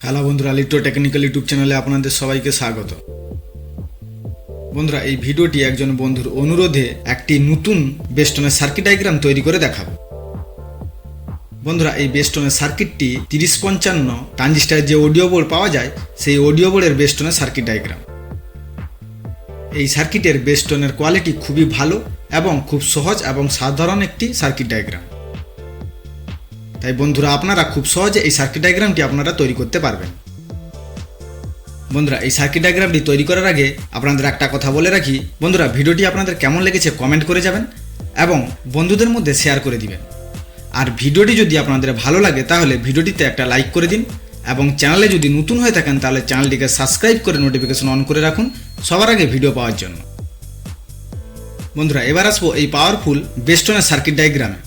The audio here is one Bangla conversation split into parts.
হ্যালো বন্ধুরা, লিটো টেকনিক্যাল ইউটিউব চ্যানেলে আপনাদের সবাইকে স্বাগত। বন্ধুরা, এই ভিডিওটি একজন বন্ধুর অনুরোধে একটি নতুন বেস্টনের সার্কিট ডায়াগ্রাম তৈরি করে দেখাবো। বন্ধুরা, এই বেস্টনের সার্কিটটি 3055 ট্রানজিস্টারের যে অডিও বোর্ড পাওয়া যায় সেই অডিও বোর্ডের বেস্টনের সার্কিট ডায়াগ্রাম। এই সার্কিটের বেস্টনের কোয়ালিটি খুবই ভালো এবং খুব সহজ এবং সাধারণ একটি সার্কিট ডায়াগ্রাম। তাই বন্ধুরা, আপনারা খুব সহজে এই সার্কিট ডায়াগ্রামটি আপনারা তৈরি করতে পারবেন। বন্ধুরা, এই সার্কিট ডায়াগ্রামটি তৈরি করার আগে আপনাদের একটা কথা বলে রাখি। বন্ধুরা, ভিডিওটি আপনাদের কেমন লেগেছে কমেন্ট করে যাবেন এবং বন্ধুদের মধ্যে শেয়ার করে দিবেন। আর ভিডিওটি যদি আপনাদের ভালো লাগে তাহলে ভিডিওটিতে একটা লাইক করে দিন এবং চ্যানেলে যদি নতুন হয়ে থাকেন তাহলে চ্যানেলটিকে সাবস্ক্রাইব করে নোটিফিকেশন অন করে রাখুন সবার আগে ভিডিও পাওয়ার জন্য। বন্ধুরা, এবার আসবো এই পাওয়ারফুল বেস্টনের সার্কিট ডায়াগ্রামে।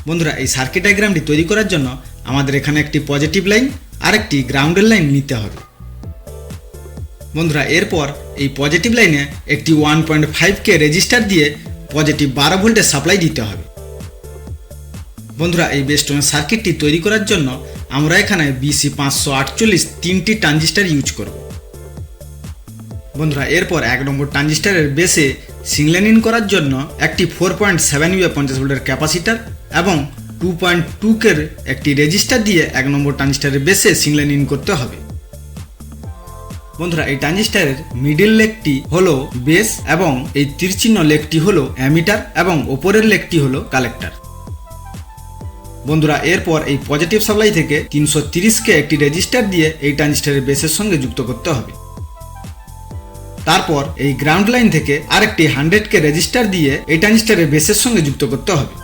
বন্ধুরা, এই সার্কিট ডায়াগ্রামটি তৈরি করার জন্য আমাদের এখানে একটি পজিটিভ লাইন আর একটি গ্রাউন্ডের লাইন নিতে হবে। বন্ধুরা, এরপর এই পজিটিভ লাইনে একটি 1.5K রেজিস্টার দিয়ে পজিটিভ 12 ভোল্টের সাপ্লাই দিতে হবে। বন্ধুরা, এই বেস্টনের সার্কিটটি তৈরি করার জন্য আমরা এখানে BC548 তিনটি ট্রানজিস্টার ইউজ করব। বন্ধুরা, এরপর 1 নম্বর ট্রানজিস্টারের বেসে সিগন্যাল ইন করার জন্য একটি 4.7 U 50 ভোল্টের ক্যাপাসিটার এবং 2.2K একটি রেজিস্টার দিয়ে 1 নম্বর ট্রানজিস্টারের বেসে সিগন্যাল ইন করতে হবে। বন্ধুরা, এই ট্রানজিস্টারের মিডিল লেগটি হলো বেস এবং এই তীরচিহ্ন লেগটি হলো অ্যামিটার এবং ওপরের লেগটি হলো কালেক্টর। বন্ধুরা, এরপর এই পজিটিভ সাপ্লাই থেকে 330K একটি রেজিস্টার দিয়ে এই ট্রানজিস্টারের বেসের সঙ্গে যুক্ত করতে হবে। তারপর এই গ্রাউন্ড লাইন থেকে আরেকটি 100K রেজিস্টার দিয়ে এই ট্রানজিস্টারের বেসের সঙ্গে যুক্ত করতে হবে।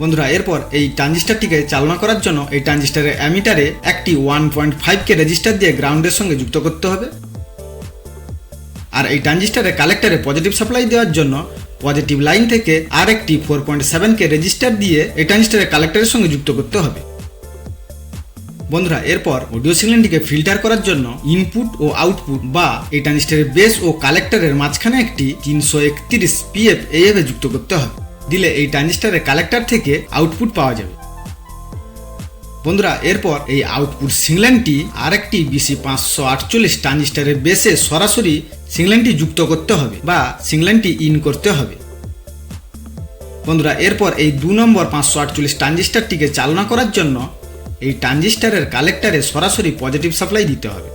বন্ধুরা, এরপর এই ট্রানজিস্টারটিকে চালনা করার জন্য এই ট্রানজিস্টারের অ্যামিটারে একটি 1.5K রেজিস্টার দিয়ে গ্রাউন্ডের সঙ্গে যুক্ত করতে হবে। আর এই ট্রানজিস্টারের কালেক্টরে পজিটিভ সাপ্লাই দেওয়ার জন্য পজিটিভ লাইন থেকে আরেকটি 4.7K রেজিস্টার দিয়ে এই ট্রানজিস্টারের কালেক্টরের সঙ্গে যুক্ত করতে হবে। বন্ধুরা, এরপর অডিও সিগন্যালটিকে ফিল্টার করার জন্য ইনপুট ও আউটপুট বা এই ট্রানজিস্টারের বেস ও কালেক্টরের মাঝখানে একটি 331 PF এইভাবে যুক্ত করতে হবে। দিলে এই ট্রানজিস্টারের কালেক্টর থেকে আউটপুট পাওয়া যাবে। বন্ধুরা, এরপর এই আউটপুট সিগন্যালটি আরেকটি BC548 ট্রানজিস্টারের বেসে সরাসরি সিগন্যালটি যুক্ত করতে হবে বা সিগন্যালটি ইন করতে হবে। বন্ধুরা, এরপর এই 2 নম্বর 548 ট্রানজিস্টারটিকে চালনা করার জন্য এই ট্রানজিস্টারের কালেক্টরে সরাসরি পজিটিভ সাপ্লাই দিতে হবে।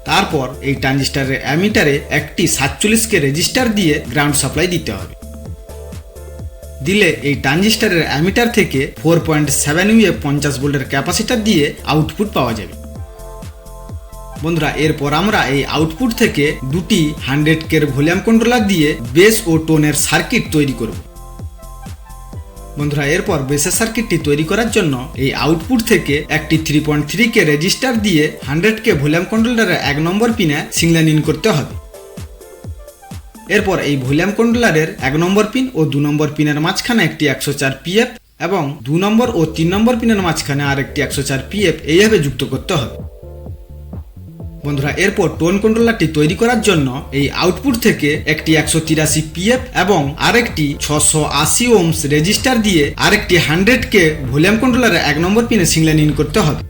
তারপর এই ট্রানজিস্টারের অ্যামিটারে একটি 47K রেজিস্টার দিয়ে গ্রাউন্ড সাপ্লাই দিতে হবে। দিলে এই ট্রানজিস্টারের অ্যামিটার থেকে 4.7 U 50 ভোল্টের ক্যাপাসিটার দিয়ে আউটপুট পাওয়া যাবে। বন্ধুরা, এরপর আমরা এই আউটপুট থেকে দুটি 100K ভলিউম কন্ট্রোলার দিয়ে বেস ও টোনের সার্কিট তৈরি করব। বন্ধুরা, এরপর বেসের সার্কিটটি তৈরি করার জন্য এই আউটপুট থেকে একটি 3.3K রেজিস্টার দিয়ে 100K ভলিউম কন্ট্রোলারের 1 নম্বর পিনে সিগন্যাল ইন করতে হবে। এরপর এই ভলিউম কন্ট্রোলারের 1 নম্বর পিন ও 2 নম্বর পিনের মাঝখানে একটি 104 PF এবং 2 নম্বর ও 3 নম্বর পিনের মাঝখানে আরেকটি 104 PF এইভাবে যুক্ত করতে হবে। বন্ধুরা, এরপর টোন কন্ট্রোলারটি তৈরি করার জন্য এই আউটপুট থেকে একটি 183 PF এবং আরেকটি 680 ohms রেজিস্টার দিয়ে আরেকটি 100K ভলিউম কন্ট্রোলারের 1 নম্বর পিনে সিগন্যাল ইন করতে হবে।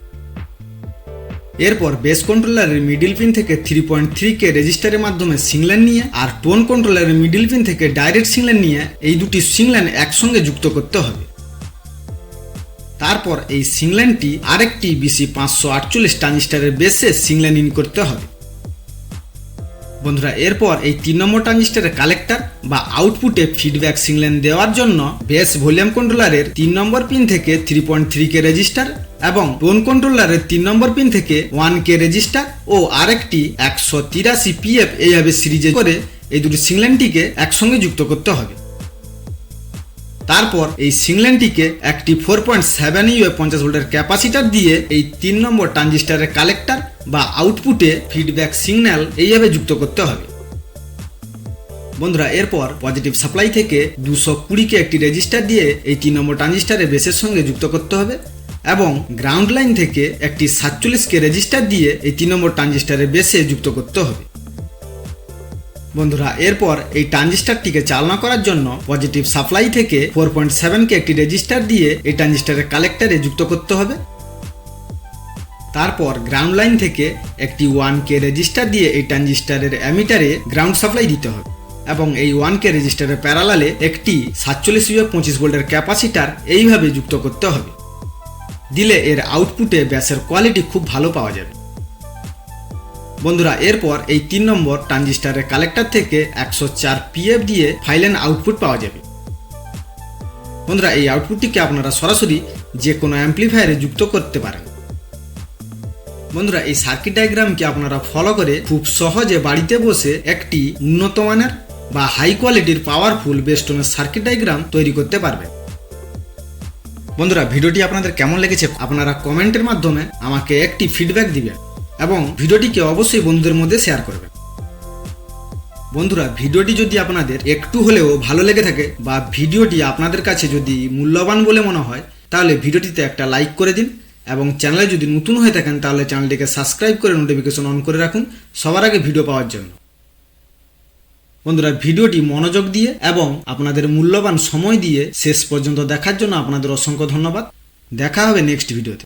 এরপর বেস কন্ট্রোলারের মিডিল পিন থেকে 3.3K রেজিস্টারের মাধ্যমে সিগন্যাল নিয়ে আর টোন কন্ট্রোলারের মিডিল পিন থেকে ডাইরেক্ট সিগন্যাল নিয়ে এই দুটি সিগন্যাল একসঙ্গে যুক্ত করতে হবে। তারপর এই সিগন্যালটি আরেকটি BC548 ট্রানজিস্টারের বেসে সিগন্যাল ইন করতে হবে। বন্ধুরা, এরপর এই 3 নম্বর ট্রানজিস্টারের কালেক্টর বা আউটপুটে ফিডব্যাক সিগন্যাল দেওয়ার জন্য বেস ভলিউম কন্ট্রোলারের 3 নম্বর পিন থেকে 3.3K রেজিস্টার এবং টোন কন্ট্রোলারের 3 নম্বর পিন থেকে 1K রেজিস্টার ও আরেকটি 183 PF এইভাবে সিরিজে করে এই দুটি সিগন্যালটিকে একসঙ্গে যুক্ত করতে হবে। তারপর এই সিগন্যালটিকে একটি 4.7 U 50 ভোল্টের ক্যাপাসিটার দিয়ে এই 3 নম্বর ট্রানজিস্টারের কালেক্টর বা আউটপুটে ফিডব্যাক সিগন্যাল এইভাবে যুক্ত করতে হবে। বন্ধুরা, এরপর পজিটিভ সাপ্লাই থেকে 220K একটি রেজিস্টার দিয়ে এই 3 নম্বর ট্রানজিস্টারের বেসের সঙ্গে যুক্ত করতে হবে এবং গ্রাউন্ড লাইন থেকে একটি 47K রেজিস্টার দিয়ে এই 3 নম্বর ট্রানজিস্টারের বেসে যুক্ত করতে হবে। বন্ধুরা এরপর এই ট্রানজিস্টরটিকে চালনা করার জন্য পজিটিভ সাপ্লাই থেকে 4.7 কে একটি রেজিস্টার দিয়ে এই ট্রানজিস্টরের কালেক্টরে যুক্ত করতে হবে। তারপর গ্রাউন্ড লাইন থেকে একটি 1K রেজিস্টার দিয়ে এই ট্রানজিস্টরের অ্যামিটারে গ্রাউন্ড সাপ্লাই দিতে হবে এবং এই 1K রেজিস্টারের প্যারালালে একটি 47/25 ভোল্টের ক্যাপাসিটার এইভাবে যুক্ত করতে হবে। দিলে এর আউটপুটে ব্যাসের কোয়ালিটি খুব ভালো পাওয়া যাবে। বন্ধুরা এরপর এই 3 নম্বর ট্রানজিস্টরের কালেক্টর থেকে 104 PF দিয়ে ফাইলেন আউটপুট পাওয়া যাবে। বন্ধুরা এই আউটপুটটিকে আপনারা সরাসরি যে কোনো অ্যাম্প্লিফায়ারে যুক্ত করতে পারেন। বন্ধুরা এই সার্কিট ডায়াগ্রামকে আপনারা ফলো করে খুব সহজে বাড়িতে বসে একটি উন্নত মানের বা হাই কোয়ালিটির পাওয়ারফুল বেস্টনের সার্কিট ডায়াগ্রাম তৈরি করতে পারবেন। বন্ধুরা ভিডিওটি আপনাদের কেমন লেগেছে আপনারা কমেন্টের মাধ্যমে আমাকে একটি ফিডব্যাক দিবেন এবং ভিডিওটিকে অবশ্যই বন্ধুদের মধ্যে শেয়ার করবেন। বন্ধুরা ভিডিওটি যদি আপনাদের একটু হলেও ভালো লেগে থাকে বা ভিডিওটি আপনাদের কাছে যদি মূল্যবান বলে মনে হয় তাহলে ভিডিওটিতে একটা লাইক করে দিন এবং চ্যানেলে যদি নতুন হয়ে থাকেন তাহলে চ্যানেলটিকে সাবস্ক্রাইব করে নোটিফিকেশন অন করে রাখুন সবার আগে ভিডিও পাওয়ার জন্য। বন্ধুরা ভিডিওটি মনোযোগ দিয়ে এবং আপনাদের মূল্যবান সময় দিয়ে শেষ পর্যন্ত দেখার জন্য আপনাদের অসংখ্য ধন্যবাদ। দেখা হবে নেক্সট ভিডিওতে।